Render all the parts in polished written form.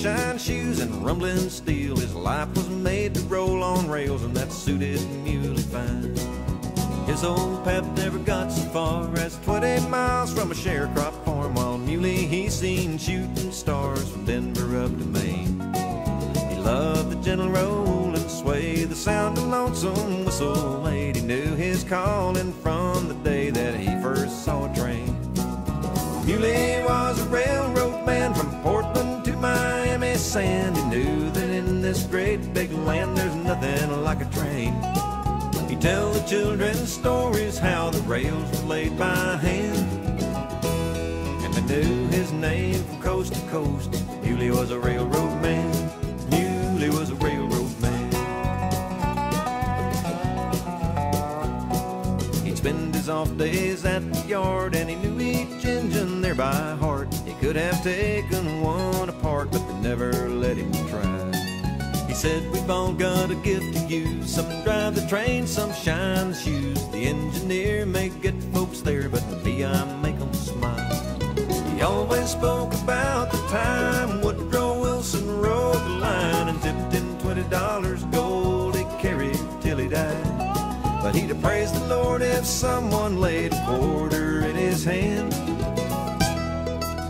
shine shoes and rumbling steel. His life was made to roll on rails, and that suited Muley fine. His old pap never got so far as 20 miles from a sharecrop farm, while Muley he seen shooting stars from Denver up to Maine. He loved the gentle roll and sway, the sound of lonesome whistle made. He knew his calling from the day that he first saw a train. Muley was a railroad man from Portland to Miami sand. He knew that in this great big land there's nothing like a train. He'd tell the children stories how the rails were laid by hand, and they knew his name from coast to coast. Muley was a railroad man. Muley was a railroad man. He'd spend his off days at the yard, and he knew each engine there by heart. He could have taken one apart, but they never let him try. He said, we've all got a gift to use. Some drive the train, some shine the shoes. The engineer may get folks there, but me, I make them smile. He always spoke about the time Woodrow Wilson rode the line and tipped him $20 gold he carried till he died. But he'd have praised the Lord if someone laid a quarter in his hand.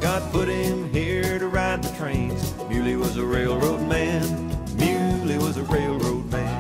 God put him here to ride the trains. Muley was a railroad man. Muley was a railroad man.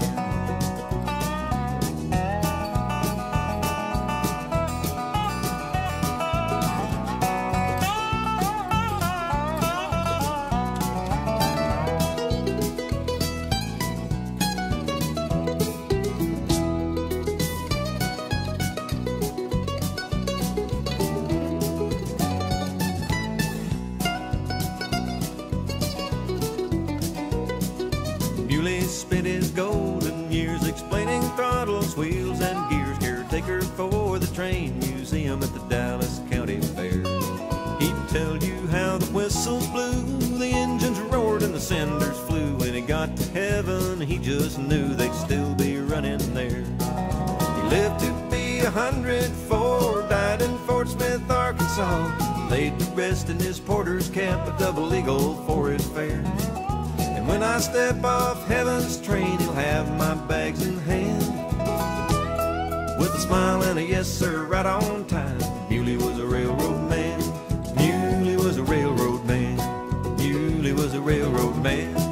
Muley spent his golden years explaining throttles, wheels, and gears. Caretaker for the train museum at the Dallas County Fair. He'd tell you how the whistles blew, the engines roared, and the cinders flew. When he got to heaven, he just knew they'd still be running there. He lived to be 104, died in Fort Smith, Arkansas. Laid to rest in his porter's cap, a double eagle for his fare. When I step off heaven's train, he'll have my bags in hand, with a smile and a yes sir right on time. Muley was a railroad man. Muley was a railroad man. Muley was a railroad man.